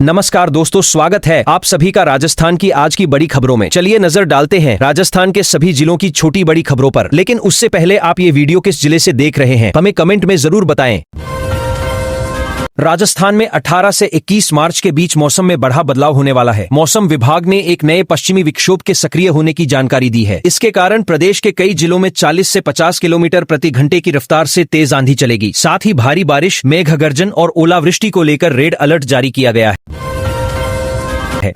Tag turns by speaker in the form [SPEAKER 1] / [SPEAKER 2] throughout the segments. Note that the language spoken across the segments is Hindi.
[SPEAKER 1] नमस्कार दोस्तों, स्वागत है आप सभी का राजस्थान की आज की बड़ी खबरों में। चलिए नजर डालते हैं राजस्थान के सभी जिलों की छोटी बड़ी खबरों पर। लेकिन उससे पहले आप ये वीडियो किस जिले से देख रहे हैं हमें कमेंट में जरूर बताएं। राजस्थान में 18 से 21 मार्च के बीच मौसम में बड़ा बदलाव होने वाला है। मौसम विभाग ने एक नए पश्चिमी विक्षोभ के सक्रिय होने की जानकारी दी है। इसके कारण प्रदेश के कई जिलों में 40 से 50 किलोमीटर प्रति घंटे की रफ्तार से तेज आंधी चलेगी। साथ ही भारी बारिश, मेघ गर्जन और ओलावृष्टि को लेकर रेड अलर्ट जारी किया गया है।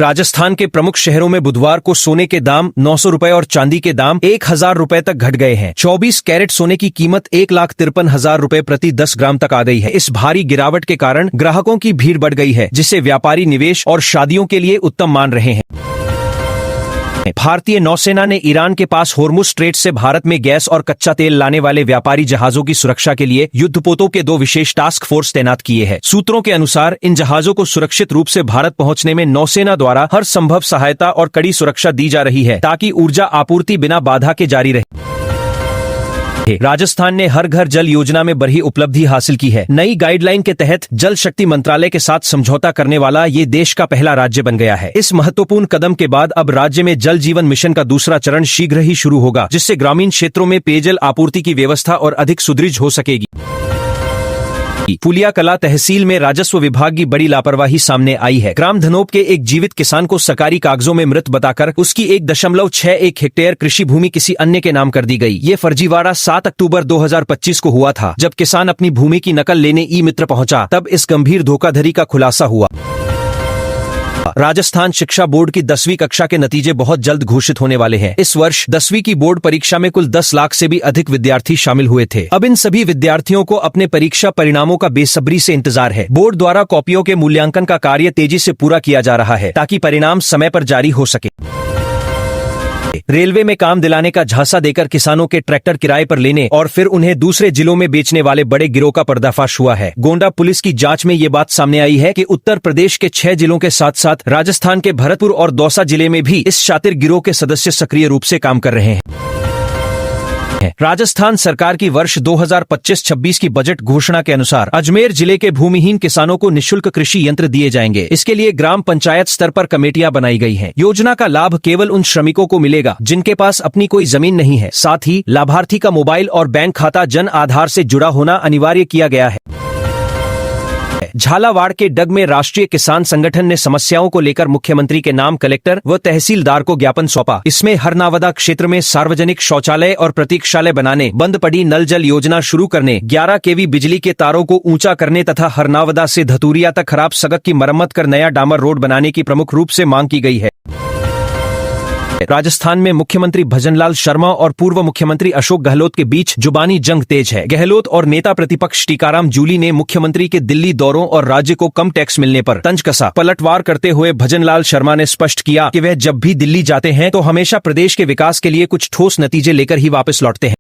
[SPEAKER 1] राजस्थान के प्रमुख शहरों में बुधवार को सोने के दाम 900 रुपए और चांदी के दाम 1000 रुपए तक घट गए हैं। 24 कैरेट सोने की कीमत 1,53,000 रुपए प्रति 10 ग्राम तक आ गई है। इस भारी गिरावट के कारण ग्राहकों की भीड़ बढ़ गई है, जिसे व्यापारी निवेश और शादियों के लिए उत्तम मान रहे हैं। भारतीय नौसेना ने ईरान के पास होर्मुज स्ट्रेट से भारत में गैस और कच्चा तेल लाने वाले व्यापारी जहाजों की सुरक्षा के लिए युद्धपोतों के 2 विशेष टास्क फोर्स तैनात किए हैं। सूत्रों के अनुसार इन जहाजों को सुरक्षित रूप से भारत पहुंचने में नौसेना द्वारा हर संभव सहायता और कड़ी सुरक्षा दी जा रही है, ताकि ऊर्जा आपूर्ति बिना बाधा के जारी रहे। राजस्थान ने हर घर जल योजना में बड़ी उपलब्धि हासिल की है। नई गाइडलाइन के तहत जल शक्ति मंत्रालय के साथ समझौता करने वाला ये देश का पहला राज्य बन गया है। इस महत्वपूर्ण कदम के बाद अब राज्य में जल जीवन मिशन का दूसरा चरण शीघ्र ही शुरू होगा, जिससे ग्रामीण क्षेत्रों में पेयजल आपूर्ति की व्यवस्था और अधिक सुदृढ़ हो सकेगी। पुलिया कला तहसील में राजस्व विभाग की बड़ी लापरवाही सामने आई है। ग्राम धनोप के एक जीवित किसान को सरकारी कागजों में मृत बताकर उसकी 1.61 हेक्टेयर कृषि भूमि किसी अन्य के नाम कर दी गई। ये फर्जीवाड़ा 7 अक्टूबर 2025 को हुआ था, जब किसान अपनी भूमि की नकल लेने ई मित्र पहुंचा, तब इस गंभीर धोखाधड़ी का खुलासा हुआ। राजस्थान शिक्षा बोर्ड की 10वीं कक्षा के नतीजे बहुत जल्द घोषित होने वाले हैं। इस वर्ष 10वीं की बोर्ड परीक्षा में कुल 10 लाख से भी अधिक विद्यार्थी शामिल हुए थे। अब इन सभी विद्यार्थियों को अपने परीक्षा परिणामों का बेसब्री से इंतजार है। बोर्ड द्वारा कॉपियों के मूल्यांकन का कार्य तेजी से पूरा किया जा रहा है, ताकि परिणाम समय पर जारी हो सके। रेलवे में काम दिलाने का झांसा देकर किसानों के ट्रैक्टर किराए पर लेने और फिर उन्हें दूसरे जिलों में बेचने वाले बड़े गिरोह का पर्दाफाश हुआ है। गोंडा पुलिस की जांच में ये बात सामने आई है कि उत्तर प्रदेश के 6 जिलों के साथ साथ राजस्थान के भरतपुर और दौसा जिले में भी इस शातिर गिरोह के सदस्य सक्रिय रूप से काम कर रहे हैं। राजस्थान सरकार की वर्ष 2025-26 की बजट घोषणा के अनुसार अजमेर जिले के भूमिहीन किसानों को निःशुल्क कृषि यंत्र दिए जाएंगे। इसके लिए ग्राम पंचायत स्तर पर कमेटियां बनाई गई हैं। योजना का लाभ केवल उन श्रमिकों को मिलेगा जिनके पास अपनी कोई जमीन नहीं है। साथ ही लाभार्थी का मोबाइल और बैंक खाता जन आधार से जुड़ा होना अनिवार्य किया गया है। झालावाड़ के डग में राष्ट्रीय किसान संगठन ने समस्याओं को लेकर मुख्यमंत्री के नाम कलेक्टर व तहसीलदार को ज्ञापन सौंपा। इसमें हरनावदा क्षेत्र में सार्वजनिक शौचालय और प्रतीक्षालय बनाने, बंद पड़ी नल जल योजना शुरू करने, 11 केवी बिजली के तारों को ऊंचा करने तथा हरनावदा से धतूरिया तक खराब सड़क की मरम्मत कर नया डामर रोड बनाने की प्रमुख रूप से मांग की गई है। राजस्थान में मुख्यमंत्री भजनलाल शर्मा और पूर्व मुख्यमंत्री अशोक गहलोत के बीच जुबानी जंग तेज है। गहलोत और नेता प्रतिपक्ष टीकाराम जूली ने मुख्यमंत्री के दिल्ली दौरों और राज्य को कम टैक्स मिलने पर तंज कसा। पलटवार करते हुए भजनलाल शर्मा ने स्पष्ट किया कि वह जब भी दिल्ली जाते हैं तो हमेशा प्रदेश के विकास के लिए कुछ ठोस नतीजे लेकर ही वापस लौटते हैं।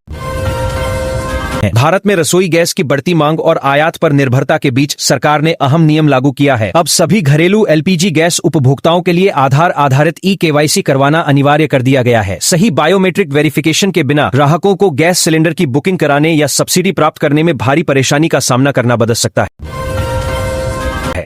[SPEAKER 1] भारत में रसोई गैस की बढ़ती मांग और आयात पर निर्भरता के बीच सरकार ने अहम नियम लागू किया है। अब सभी घरेलू एलपीजी गैस उपभोक्ताओं के लिए आधार आधारित ई-केवाईसी करवाना अनिवार्य कर दिया गया है। सही बायोमेट्रिक वेरिफिकेशन के बिना ग्राहकों को गैस सिलेंडर की बुकिंग कराने या सब्सिडी प्राप्त करने में भारी परेशानी का सामना करना पड़ सकता है।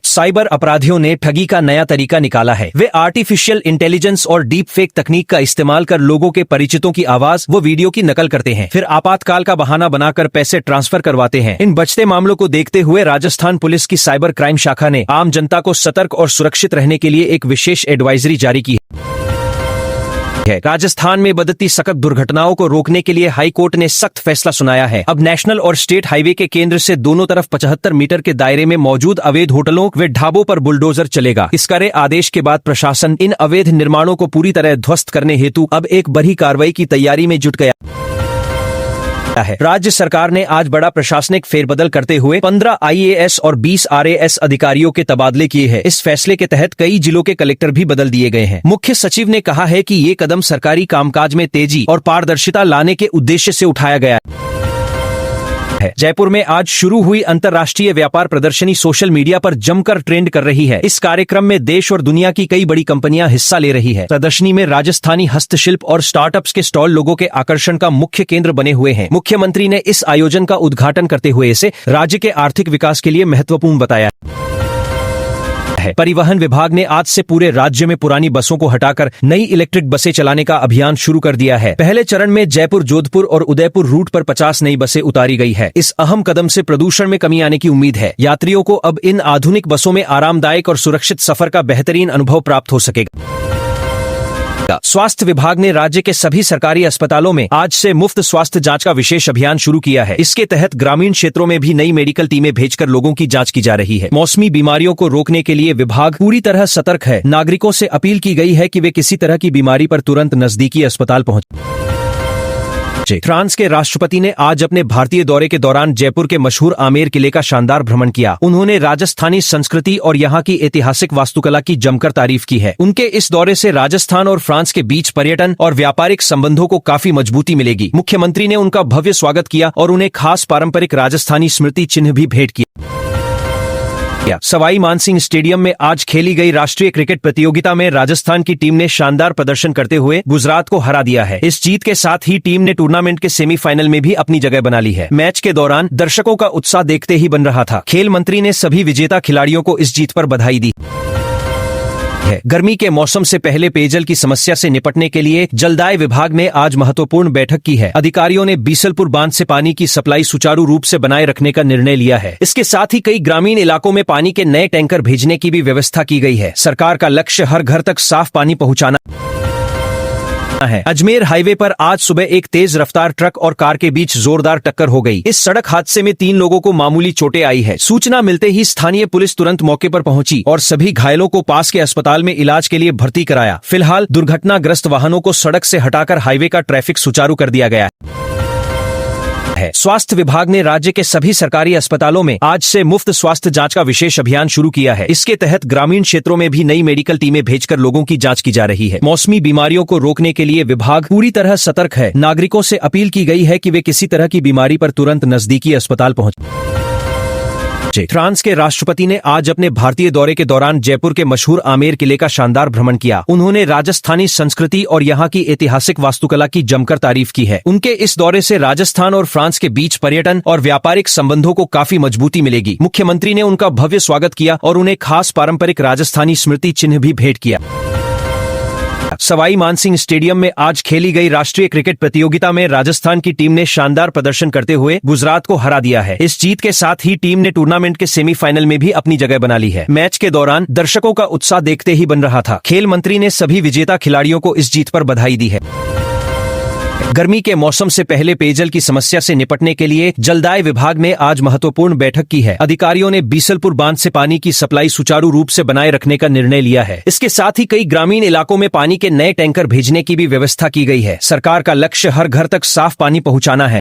[SPEAKER 1] साइबर अपराधियों ने ठगी का नया तरीका निकाला है। वे आर्टिफिशियल इंटेलिजेंस और डीप फेक तकनीक का इस्तेमाल कर लोगों के परिचितों की आवाज व वीडियो की नकल करते हैं, फिर आपातकाल का बहाना बनाकर पैसे ट्रांसफर करवाते हैं। इन बढ़ते मामलों को देखते हुए राजस्थान पुलिस की साइबर क्राइम शाखा ने आम जनता को सतर्क और सुरक्षित रहने के लिए एक विशेष एडवाइजरी जारी की है। राजस्थान में बढ़ती सड़क दुर्घटनाओं को रोकने के लिए हाई कोर्ट ने सख्त फैसला सुनाया है। अब नेशनल और स्टेट हाईवे के केंद्र से दोनों तरफ 75 मीटर के दायरे में मौजूद अवैध होटलों व ढाबों पर बुलडोजर चलेगा। इस कड़े आदेश के बाद प्रशासन इन अवैध निर्माणों को पूरी तरह ध्वस्त करने हेतु अब एक बड़ी कार्रवाई की तैयारी में जुट गया है। राज्य सरकार ने आज बड़ा प्रशासनिक फेरबदल करते हुए 15 आईएएस और 20 आरएएस अधिकारियों के तबादले किए हैं। इस फैसले के तहत कई जिलों के कलेक्टर भी बदल दिए गए हैं। मुख्य सचिव ने कहा है कि ये कदम सरकारी कामकाज में तेजी और पारदर्शिता लाने के उद्देश्य से उठाया गया है। जयपुर में आज शुरू हुई अंतर्राष्ट्रीय व्यापार प्रदर्शनी सोशल मीडिया पर जमकर ट्रेंड कर रही है। इस कार्यक्रम में देश और दुनिया की कई बड़ी कंपनियां हिस्सा ले रही है। प्रदर्शनी में राजस्थानी हस्तशिल्प और स्टार्टअप्स के स्टॉल लोगों के आकर्षण का मुख्य केंद्र बने हुए हैं। मुख्यमंत्री ने इस आयोजन का उद्घाटन करते हुए इसे राज्य के आर्थिक विकास के लिए महत्वपूर्ण बताया। है। परिवहन विभाग ने आज से पूरे राज्य में पुरानी बसों को हटाकर नई इलेक्ट्रिक बसें चलाने का अभियान शुरू कर दिया है। पहले चरण में जयपुर, जोधपुर और उदयपुर रूट पर 50 नई बसें उतारी गई है। इस अहम कदम से प्रदूषण में कमी आने की उम्मीद है। यात्रियों को अब इन आधुनिक बसों में आरामदायक और सुरक्षित सफर का बेहतरीन अनुभव प्राप्त हो सकेगा। स्वास्थ्य विभाग ने राज्य के सभी सरकारी अस्पतालों में आज से मुफ्त स्वास्थ्य जांच का विशेष अभियान शुरू किया है। इसके तहत ग्रामीण क्षेत्रों में भी नई मेडिकल टीमें भेजकर लोगों की जांच की जा रही है। मौसमी बीमारियों को रोकने के लिए विभाग पूरी तरह सतर्क है। नागरिकों से अपील की गई है कि वे किसी तरह की बीमारी पर तुरंत नजदीकी अस्पताल पहुंचे। फ्रांस के राष्ट्रपति ने आज अपने भारतीय दौरे के दौरान जयपुर के मशहूर आमेर किले का शानदार भ्रमण किया। उन्होंने राजस्थानी संस्कृति और यहाँ की ऐतिहासिक वास्तुकला की जमकर तारीफ की है। उनके इस दौरे से राजस्थान और फ्रांस के बीच पर्यटन और व्यापारिक संबंधों को काफी मजबूती मिलेगी। मुख्यमंत्री ने उनका भव्य स्वागत किया और उन्हें खास पारंपरिक राजस्थानी स्मृति चिन्ह भी भेंट किया। सवाई मानसिंह स्टेडियम में आज खेली गई राष्ट्रीय क्रिकेट प्रतियोगिता में राजस्थान की टीम ने शानदार प्रदर्शन करते हुए गुजरात को हरा दिया है। इस जीत के साथ ही टीम ने टूर्नामेंट के सेमीफाइनल में भी अपनी जगह बना ली है। मैच के दौरान दर्शकों का उत्साह देखते ही बन रहा था। खेल मंत्री ने सभी विजेता खिलाड़ियों को इस जीत पर बधाई दी है। गर्मी के मौसम से पहले पेयजल की समस्या से निपटने के लिए जलदाय विभाग ने आज महत्वपूर्ण बैठक की है। अधिकारियों ने बीसलपुर बांध से पानी की सप्लाई सुचारू रूप से बनाए रखने का निर्णय लिया है। इसके साथ ही कई ग्रामीण इलाकों में पानी के नए टैंकर भेजने की भी व्यवस्था की गई है। सरकार का लक्ष्य हर घर तक साफ पानी पहुंचाना है। अजमेर हाईवे पर आज सुबह एक तेज रफ्तार ट्रक और कार के बीच जोरदार टक्कर हो गई। इस सड़क हादसे में 3 लोगों को मामूली चोटें आई है। सूचना मिलते ही स्थानीय पुलिस तुरंत मौके पर पहुंची और सभी घायलों को पास के अस्पताल में इलाज के लिए भर्ती कराया। फिलहाल दुर्घटनाग्रस्त वाहनों को सड़क से हटाकर हाईवे का ट्रैफिक सुचारू कर दिया गया है। स्वास्थ्य विभाग ने राज्य के सभी सरकारी अस्पतालों में आज से मुफ्त स्वास्थ्य जांच का विशेष अभियान शुरू किया है। इसके तहत ग्रामीण क्षेत्रों में भी नई मेडिकल टीमें भेजकर लोगों की जांच की जा रही है। मौसमी बीमारियों को रोकने के लिए विभाग पूरी तरह सतर्क है। नागरिकों से अपील की गई है कि वे किसी तरह की बीमारी पर तुरंत नजदीकी अस्पताल पहुंचे। फ्रांस के राष्ट्रपति ने आज अपने भारतीय दौरे के दौरान जयपुर के मशहूर आमेर किले का शानदार भ्रमण किया। उन्होंने राजस्थानी संस्कृति और यहाँ की ऐतिहासिक वास्तुकला की जमकर तारीफ की है। उनके इस दौरे से राजस्थान और फ्रांस के बीच पर्यटन और व्यापारिक संबंधों को काफी मजबूती मिलेगी। मुख्यमंत्री ने उनका भव्य स्वागत किया और उन्हें खास पारंपरिक राजस्थानी स्मृति चिन्ह भी भेंट किया। सवाई मानसिंह स्टेडियम में आज खेली गई राष्ट्रीय क्रिकेट प्रतियोगिता में राजस्थान की टीम ने शानदार प्रदर्शन करते हुए गुजरात को हरा दिया है। इस जीत के साथ ही टीम ने टूर्नामेंट के सेमीफाइनल में भी अपनी जगह बना ली है। मैच के दौरान दर्शकों का उत्साह देखते ही बन रहा था। खेल मंत्री ने सभी विजेता खिलाड़ियों को इस जीत पर बधाई दी है। गर्मी के मौसम से पहले पेयजल की समस्या से निपटने के लिए जलदाय विभाग ने आज महत्वपूर्ण बैठक की है। अधिकारियों ने बीसलपुर बांध से पानी की सप्लाई सुचारू रूप से बनाए रखने का निर्णय लिया है। इसके साथ ही कई ग्रामीण इलाकों में पानी के नए टैंकर भेजने की भी व्यवस्था की गई है। सरकार का लक्ष्य हर घर तक साफ पानी पहुंचाना है।